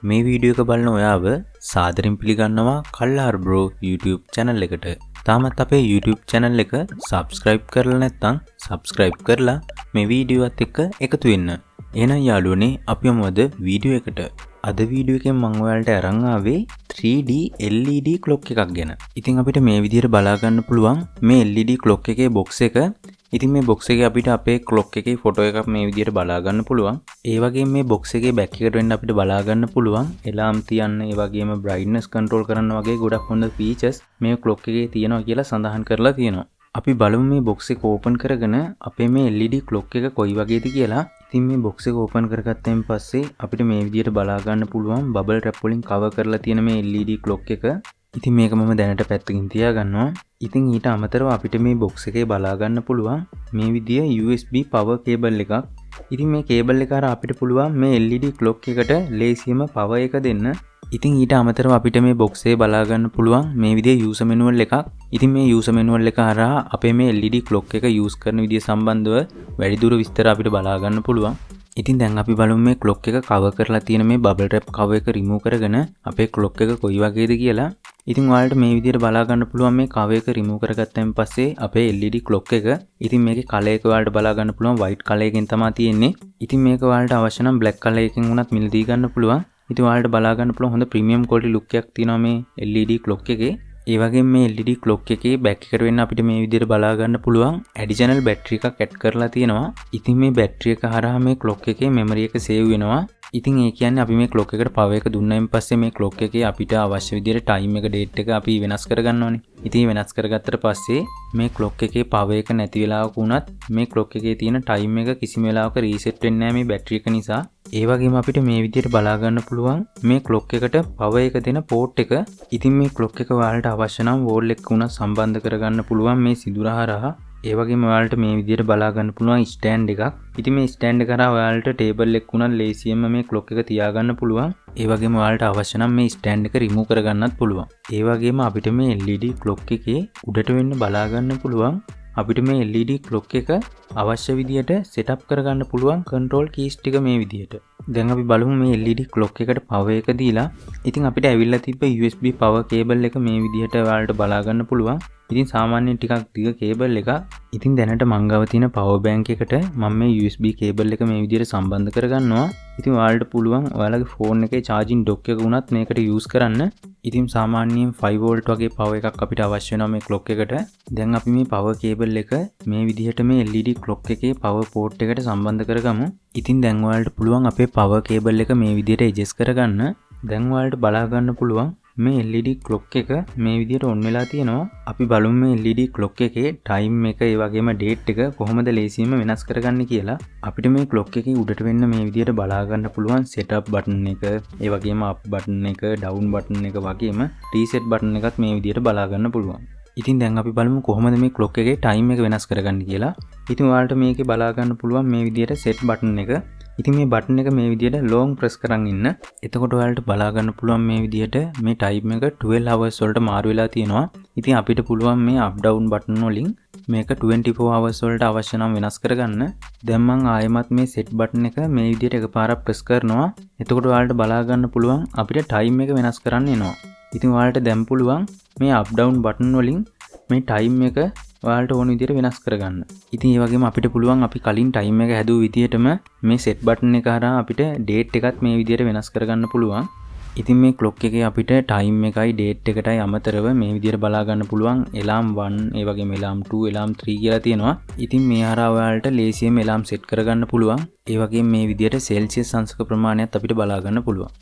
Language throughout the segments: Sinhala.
මේ වීඩියෝ එක බලන ඔයාව සාදරයෙන් පිළිගන්නවා කල්ලාර් බ්‍රෝ YouTube channel එකට. තාමත් අපේ YouTube channel එක subscribe කරලා නැත්නම් subscribe කරලා මේ වීඩියෝවත් එක්ක එකතු වෙන්න. එහෙනම් යාළුවනේ අපි යමු අද වීඩියෝ එකට. අද වීඩියෝ එකෙන් මම ඔයාලට අරන් ආවේ 3D LED clock එකක් ගැන. ඉතින් අපිට මේ විදිහට බලා ගන්න පුළුවන් මේ LED clock එකේ box එක. ඉතින් මේ box එකේ අපිට අපේ clock එකේ photo එකක් මේ විදිහට බලා ගන්න පුළුවන්. ඒ වගේම මේ box එකේ back එකට වෙන්න අපිට බලා ගන්න පුළුවන් alarm තියන්න, ඒ වගේම brightness control කරන්න වගේ ගොඩක් හොඳ features මේ clock එකේ තියෙනවා කියලා සඳහන් කරලා තියෙනවා. අපි බලමු මේ box එක open කරගෙන අපේ මේ LED clock එක කොයි වගේද කියලා. ඉතින් මේ box එක open කරගත්තයින් පස්සේ අපිට මේ විදිහට බලා ගන්න පුළුවන් bubble wrap වලින් cover කරලා තියෙන මේ LED clock එක. ඉතින් මේක මම දැනට පැත්තකින් තියා ගන්නවා. ඉතින් ඊට අමතරව අපිට මේ box එකේ බලා ගන්න පුළුවන් මේ විදිය USB power cable එකක්. ඉතින් මේ cable එක අර අපිට පුළුවන් මේ LED clock එකට ලේසියෙන්ම power එක දෙන්න. ඉතින් ඊට අමතරව අපිට මේ box එකේ බලා ගන්න පුළුවන් මේ විදිය user manual එකක්. ඉතින් මේ user manual එක හරහා අපේ මේ LED clock එක use කරන විදිය සම්බන්ධව වැඩිදුර විස්තර අපිට බලා ගන්න පුළුවන්. ඉතින් දැන් අපි බලමු මේ clock එක cover කරලා තියෙන මේ bubble wrap cover එක remove කරගෙන අපේ clock එක කොයි වගේද කියලා. ඉතින් ඔයාලට මේ විදිහට බලා ගන්න පුළුවන් මේ cover එක remove කරගත්තයින් පස්සේ අපේ LED clock එක. ඉතින් මේකේ color එක ඔයාලට බලා ගන්න පුළුවන් white color එකෙන් තමයි තියෙන්නේ. ඉතින් මේක ඔයාලට අවශ්‍ය නම් black color එකකින් උනත් මිලදී ගන්න පුළුවන්. ඉතින් ඔයාලට බලා ගන්න පුළුවන් හොඳ premium quality look එකක් තියෙනවා මේ LED clock එකේ. ඒ වගේම මේ LED clock එකේ back එකට වෙන්න අපිට මේ විදිහට බලා ගන්න පුළුවන් additional battery එකක් add කරලා තියෙනවා. ඉතින් මේ battery එක හරහා මේ clock එකේ memory එක save වෙනවා. ඉතින් ඒ කියන්නේ අපි මේ clock එකට power එක දුන්නායින් පස්සේ මේ clock එකේ අපිට අවශ්‍ය විදිහට time එක date එක අපි වෙනස් කරගන්න ඕනේ. ඉතින් වෙනස් කරගත්තට පස්සේ මේ clock එකේ power එක නැති වෙලාවක වුණත් මේ clock එකේ තියෙන time එක කිසිම වෙලාවක reset වෙන්නේ නැහැ මේ battery එක නිසා. ඒ වගේම අපිට මේ විදිහට බලා ගන්න පුළුවන් මේ clock එකට power එක දෙන port එක. ඉතින් මේ clock එක ඔයාලට අවශ්‍ය නම් wall එක උනත් සම්බන්ධ කරගන්න පුළුවන් මේ සිදුර හරහා. ඒ වගේම ඔයාලට මේ විදිහට බලා ගන්න පුළුවන් stand එකක්. ඉතින් මේ stand එක කරා ඔයාලට table එක උනත් ලේසියෙන්ම මේ clock එක තියාගන්න පුළුවන්. ඒ වගේම ඔයාලට අවශ්‍ය නම් මේ stand එක remove කරගන්නත් පුළුවන්. ඒ වගේම අපිට මේ LED clock එකේ උඩට වෙන්න බලා ගන්න පුළුවන් අපිට මේ LED clock එක අවශ්‍ය විදිහට setup කරගන්න පුළුවන් control keys ටික මේ විදිහට. දැන් අපි බලමු මේ LED clock එකට power එක දීලා. ඉතින් අපිට ඇවිල්ලා තිබ්බ USB power cable එක මේ විදිහට ඔයාලට බලා ගන්න පුළුවන්. ඉතින් සාමාන්‍යයෙන් ටිකක් දිග cable එකක්. ඉතින් දැනට මං ගාව තියෙන power bank එකට මම මේ USB cable එක මේ විදිහට සම්බන්ධ කරගන්නවා. ඉතින් ඔයාලට පුළුවන් ඔයාලගේ phone එකේ charging dock එක උනත් මේකට use කරන්න. ඉතින් සාමාන්‍යයෙන් 5 volt වගේ power එකක් අපිට අවශ්‍ය වෙනවා මේ clock එකට. දැන් අපි මේ power cable එක මේ විදිහට මේ LED clock එකේ power port එකට සම්බන්ධ කරගමු. ඉතින් දැන් ඔයාලට පුළුවන් අපේ power cable එක මේ විදිහට adjust කරගන්න. දැන් ඔයාලට බලා ගන්න පුළුවන් මේ LED clock එක මේ විදිහට on වෙලා තියෙනවා. අපි බලමු මේ LED clock එකේ time එක ඒ වගේම date එක කොහොමද ලේසියෙන්ම වෙනස් කරගන්නේ කියලා. අපිට මේ clock එකේ උඩට වෙන්න මේ විදිහට බලා ගන්න පුළුවන් setup button එක, ඒ වගේම up button එක, down button එක වගේම reset button එකත් මේ විදිහට බලා ගන්න පුළුවන්. ඉතින් දැන් අපි බලමු කොහොමද මේ clock එකේ time එක වෙනස් කරගන්නේ කියලා. ඉතින් ඔයාලට මේකේ බලා ගන්න පුළුවන් මේ විදිහට set button එක. ඉතින් මේ බටන් එක මේ විදිහට long press කරන් ඉන්න. එතකොට ඔයාලට බලා ගන්න පුළුවන් මේ විදිහට මේ time එක 12 hours වලට මාරු වෙලා තියෙනවා. ඉතින් අපිට පුළුවන් මේ up down button වලින් මේක 24 hours වලට අවශ්‍ය නම් වෙනස් කරගන්න. දැන් මම ආයෙමත් මේ set button එක මේ විදිහට එකපාරක් press කරනවා. එතකොට ඔයාලට බලා ගන්න පුළුවන් අපිට time එක වෙනස් කරන්න එනවා. ඉතින් ඔයාලට දැන් පුළුවන් මේ up down button වලින් මේ time එක ඔයාලට ඕන විදිහට වෙනස් කරගන්න. ඉතින් ඒ වගේම අපිට පුළුවන් අපි කලින් time එක හැදුව විදිහටම මේ set button එක හරහා අපිට date එකත් මේ විදිහට වෙනස් කරගන්න පුළුවන්. ඉතින් මේ clock එකේ අපිට time එකයි date එකටයි අමතරව මේ විදිහට බලා ගන්න පුළුවන් alarm 1, ඒ වගේම alarm 2, alarm 3 කියලා තියෙනවා. ඉතින් මේ හරහා ඔයාලට ලේසියෙන් alarm set කරගන්න පුළුවන්. ඒ වගේම මේ විදිහට celsius අංශක ප්‍රමාණයත් අපිට බලා ගන්න පුළුවන්.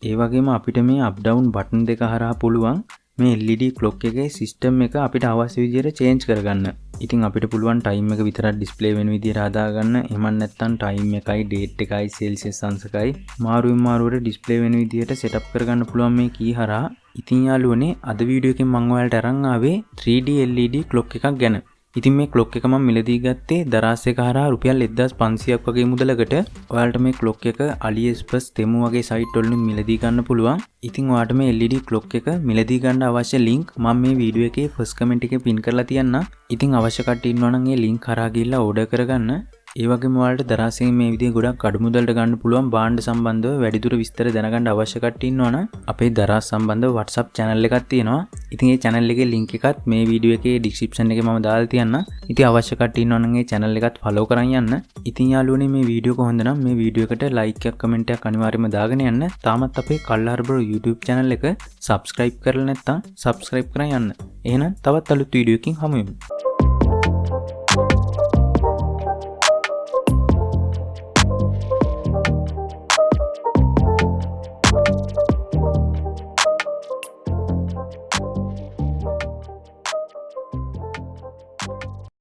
ඒ වගේම අපිට මේ up down button දෙක හරහා පුළුවන් මේ LED clock එකේ system එක අපිට අවශ්‍ය විදිහට change කරගන්න. ඉතින් අපිට පුළුවන් time එක විතරක් display වෙන විදිහට හදාගන්න. එහෙම නැත්නම් time එකයි date එකයි celsius අංශකයි මාරුවෙන් මාරුවට display වෙන විදිහට setup කරගන්න පුළුවන් මේ key හරහා. ඉතින් යාළුවනේ අද වීඩියෝ එකෙන් මම ඔයාලට අරන් ආවේ 3D LED clock එකක් ගැන. ඉතින් මේ clock එක මම මිලදී ගත්තේ දරාස් එක හරහා රුපියල් 1500ක් වගේ මුදලකට. ඔයාලට මේ clock එක AliExpress තෙමු වගේ site වලින් මිලදී ගන්න පුළුවන්. ඉතින් ඔයාලට මේ LED clock එක මිලදී ගන්න අවශ්‍ය link මම මේ වීඩියෝ එකේ first comment එකේ pin කරලා තියන්නම්. ඉතින් අවශ්‍ය කට්ටිය ඉන්නවා නම් ඒ link හරහා ගිහිල්ලා order කරගන්න. ඒ වගේම ඔයාලට දරාසියෙන් මේ විදිහේ ගොඩක් අඩු මුදලට ගන්න පුළුවන් භාණ්ඩ සම්බන්ධව වැඩිදුර විස්තර දැනගන්න අවශ්‍ය කට්ටිය ඉන්නවනම් අපේ දරාස් සම්බන්ධව WhatsApp channel එකක් තියෙනවා. ඉතින් ඒ channel එකේ link එකත් මේ වීඩියෝ එකේ description එකේ මම දාලා තියන්නම්. ඉතින් අවශ්‍ය කට්ටිය ඉන්නවනම් ඒ channel එකත් follow කරන් යන්න. ඉතින් යාළුවනේ මේ වීඩියෝ එක හොඳ නම් මේ වීඩියෝ එකට like එකක් comment එකක් අනිවාර්යයෙන්ම දාගෙන යන්න. තාමත් අපේ කල්ලාර බ්‍රෝ YouTube channel එක subscribe කරලා නැත්නම් subscribe කරන් යන්න. එහෙනම් තවත් අලුත් වීඩියෝ එකකින් හමු වෙමු.